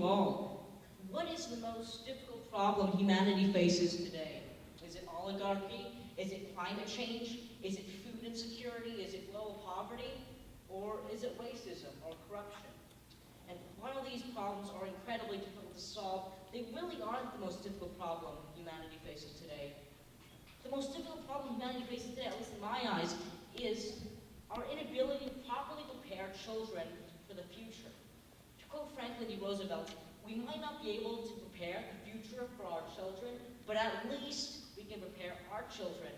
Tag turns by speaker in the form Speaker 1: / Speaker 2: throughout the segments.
Speaker 1: you all, what is the most difficult problem humanity faces today? Is it oligarchy? Is it climate change? Is it food insecurity? Is it global poverty? Or is it racism or corruption? And while these problems are incredibly difficult to solve, they really aren't the most difficult problem humanity faces today. The most difficult problem humanity faces today, at least in my eyes, is our inability to properly prepare children for the future. To quote Franklin D. Roosevelt, we might not be able to prepare the future for our children, but at least we can prepare our children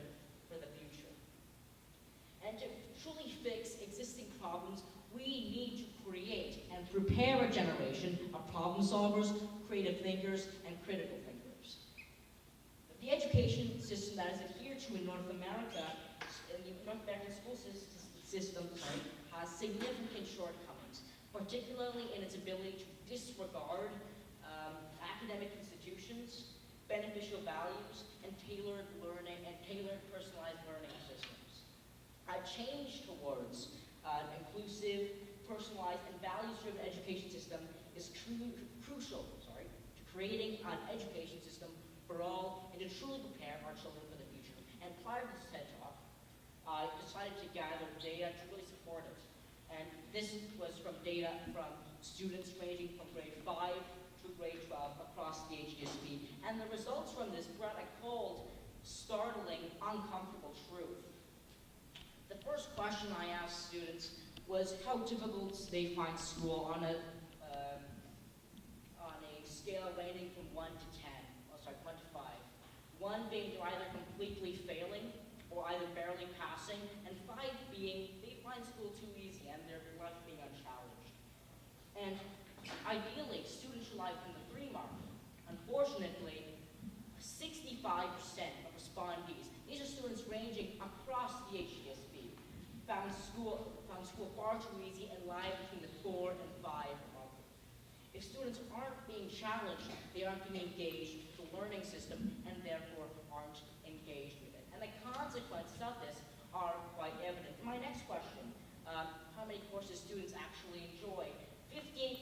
Speaker 1: for the future. And to truly fix existing problems, we need to create and prepare a generation of problem solvers, creative thinkers, and critical thinkers. The education system that is adhered to in North America, in the North American school system, has significant shortcomings, particularly in its ability to disregard academic institutions, beneficial values, and tailored learning and tailored personalized learning systems. A change towards an inclusive, personalized, and values-driven education system is crucial to creating an education system for all and to truly prepare our children for the future. And prior to this TED Talk, I decided to gather data to really support it. And this was from data from students ranging from grade 5 to grade 12 across the HDSB. And the results from this brought a cold, startling, uncomfortable truth. The first question I asked students was how difficult they find school on a scale ranging from 1 to 5. 1 being they're either completely failing or either barely passing, and 5 being they find school too easy and they're left being unchallenged. And ideally, students should lie from the 3 mark. Unfortunately, 65% of respondees, these are students ranging across the HDSB, found school far too easy and lie between the 4 and 5 mark. If students aren't being challenged, they aren't being engaged with the learning system and therefore aren't engaged with it. And the consequences of this are quite evident. My next question, how many courses students actually enjoy? 15.5%,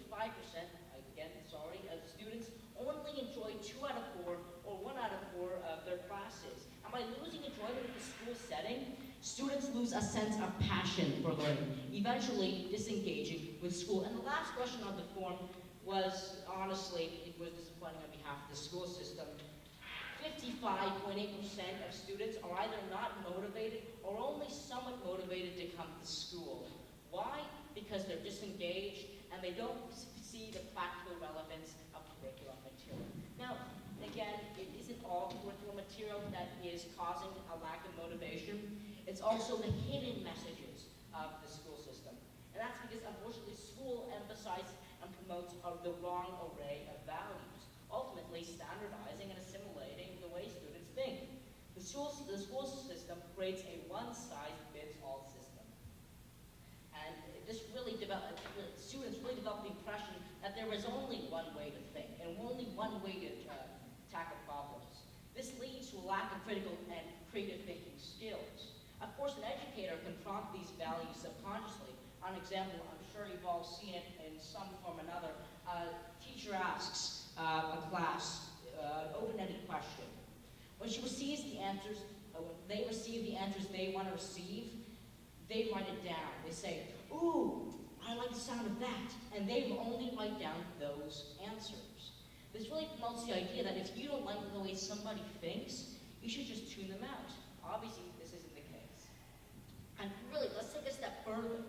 Speaker 1: again, sorry, of students only enjoy 2 out of 4 or 1 out of 4 of their classes. And by losing enjoyment of the school setting, students lose a sense of passion for learning, eventually disengaging with school. And the last question on the form was, honestly, it was disappointing on behalf of the school system. 55.8% of students are either not motivated or only somewhat motivated to come to school. Why? Because they're disengaged and they don't see the practical relevance of curriculum material. Now, again, it isn't all curriculum material that is causing a lack of motivation. It's also the hidden messages of the school system. And that's because, unfortunately, school emphasizes and promotes the wrong array of values, ultimately standardizing and assimilating the way students think. The school system creates a one-size-fits-all system. And this students really develop the impression that there is only one way to think and only one way to tackle problems. This leads to a lack of critical and creative thinking skills. Of course, an educator can prompt these values subconsciously. An example, I'm sure you've all seen it in some form or another. A teacher asks a class an open-ended question. When she receives the answers, when they receive the answers they want to receive, they write it down. They say, "Ooh, I like the sound of that," and they will only write down those answers. This really promotes the idea that if you don't like the way somebody thinks, you should just tune them out. Obviously, this isn't the case. And really, let's take a step further.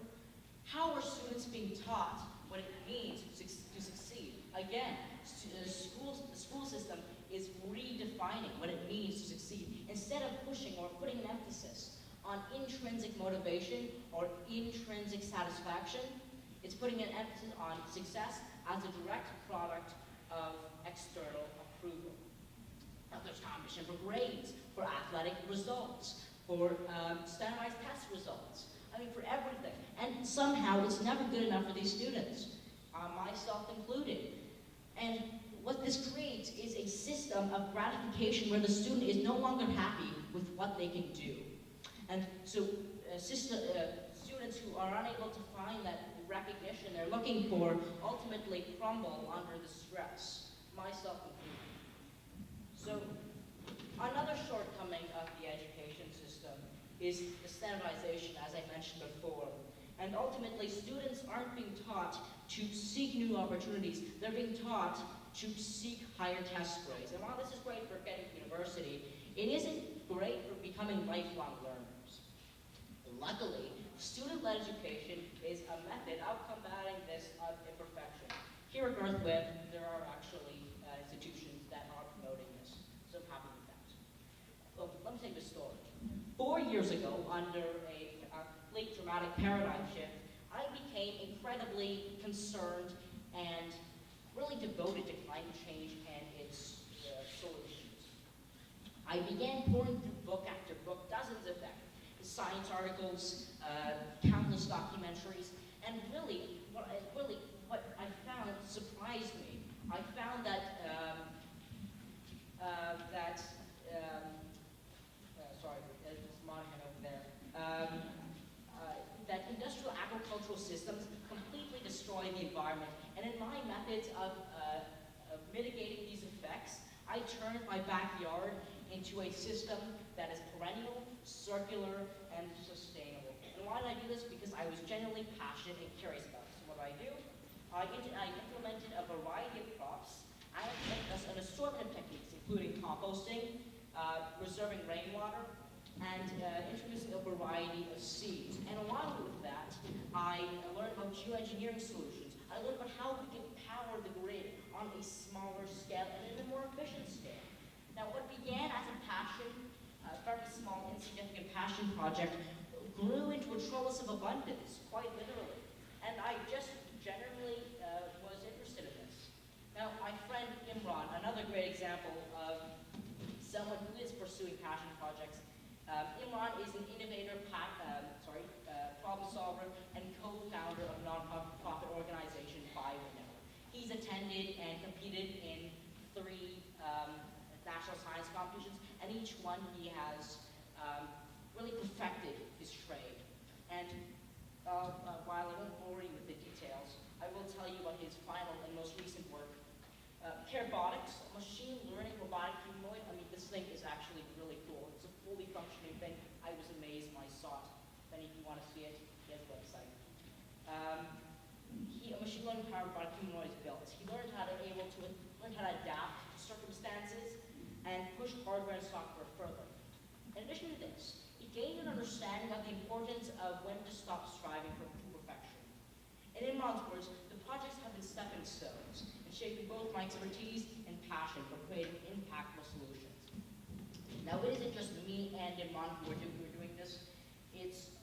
Speaker 1: How are students being taught what it means to succeed? Again, the school system is redefining what it means to succeed. Instead of pushing or putting an emphasis on intrinsic motivation or intrinsic satisfaction, it's putting an emphasis on success as a direct product of external approval. Now, there's competition for grades, for athletic results, for standardized test results. I mean, for everything. And somehow it's never good enough for these students, myself included. And what this creates is a system of gratification where the student is no longer happy with what they can do. And so students who are unable to find that recognition they're looking for ultimately crumble under the stress, myself included. So another shortcoming of the education system is the standardization, as I mentioned before. And ultimately, students aren't being taught to seek new opportunities. They're being taught to seek higher test grades. And while this is great for getting to university, it isn't great for becoming lifelong learners. Luckily, student-led education is a method of combating this imperfection. Here at Garth Webb, there are actually institutions that are promoting this, so I'm happy with that. Well, let me tell you a story. 4 years ago, under a late dramatic paradigm shift, I became incredibly concerned and really devoted to climate change and its solutions. I began pouring through book after book, dozens of them, science articles, countless documentaries, and really what I found surprised me. I found that sorry, there's Monahan over there. That industrial agricultural systems completely destroy the environment. And in my methods of mitigating these effects, I turned my backyard into a system that is perennial, circular, and sustainable. And why did I do this? Because I was genuinely passionate and curious about it. So what did I do? I implemented a variety of crops. I implemented an assortment of techniques, including composting, reserving rainwater, and introducing a variety of seeds. And along with that, I learned about geoengineering solutions. I learned about how we can power the grid on a smaller scale and in a more efficient scale. Now, what began as a passion, a very small, insignificant passion project, grew into a trellis of abundance, quite literally. And I just generally was interested in this. Now, my friend Imran, another great example of someone who is pursuing passion projects. Imran is an innovator, problem solver, and co-founder of non-profit organization BioNet. He's attended and competed in 3 national science competitions, and each one he has really perfected his trade. And while I won't bore you with the details, I will tell you about his final and most recent work. Carobotics, machine learning robotic humanoid. I mean, this thing is actually really cool. It's a fully functioning thing. I was amazed when I saw it. If any of you want to see it, he has a website. A machine learning powered robotic humanoid is built. He learned how to adapt to circumstances and push hardware and software further. In addition to this, he gained an understanding of the importance of when to stop striving for perfection. And in Imran's words, the projects have been stepping stones in shaping both my expertise and passion for creating impactful solutions. Now, it isn't just me and Imran who are doing this. It's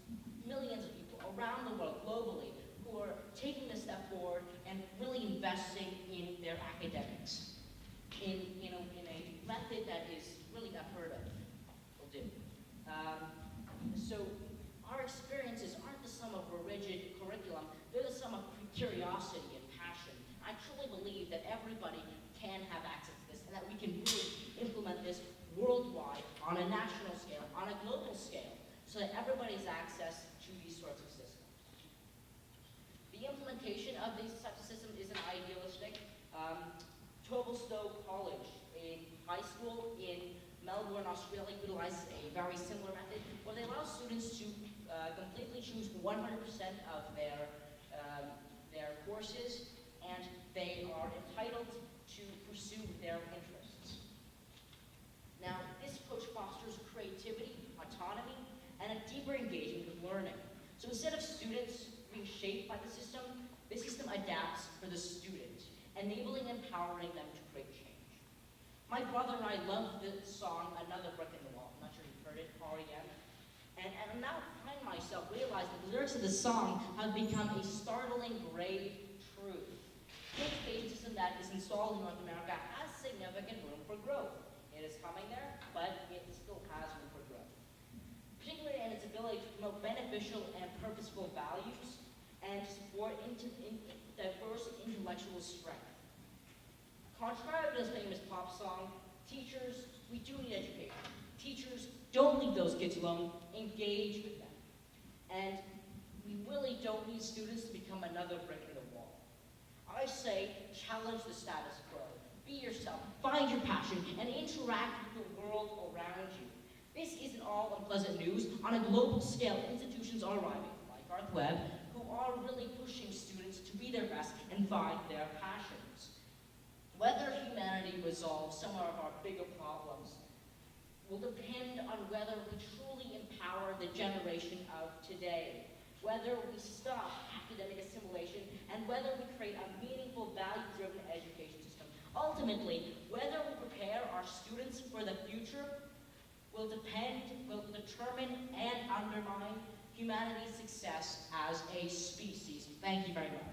Speaker 1: millions of people around the world, globally, who are taking this step forward and really investing in their academics in a method that is really unheard of. Will do. So our experiences aren't the sum of a rigid curriculum. They're the sum of curiosity and passion. I truly believe that everybody can have access to this and that we can really implement this worldwide on a national scale, on a global scale, so that everybody has access to these sorts of systems. The implementation of these types of systems isn't idealistic. Tobalstowe College, a high school in Melbourne, Australia, utilizes a very similar method where they allow students to completely choose 100% of their courses, and they are entitled to pursue their interests. Now, this approach fosters creativity, autonomy, and a deeper engagement with learning. So instead of students being shaped by the system adapts for the student, enabling and empowering them to create change. My brother and I love the song Another Brick in the Wall. I'm not sure you've heard it, REM. And I now find myself realizing that the lyrics of the song have become a startling, grave truth. The education system that is installed in North America has significant room for growth. It is coming there, but it still has room for growth. Particularly in its ability to promote beneficial and purposeful values and to support diverse intellectual strength. Contrary to this famous pop song, teachers, we do need education. Teachers, don't leave those kids alone. Engage with them. And We really don't need students to become another brick in the wall. I say, challenge the status quo. Be yourself, find your passion, and interact with the world around you. This isn't all unpleasant news. On a global scale, institutions are arriving, like Garth Webb, who are really pushing students to be their best and find their passions. Whether humanity resolves some of our bigger problems will depend on whether we truly empower the generation of today, whether we stop academic assimilation, and whether we create a meaningful, value-driven education system. Ultimately, whether we prepare our students for the future will determine and undermine humanity's success as a species. Thank you very much.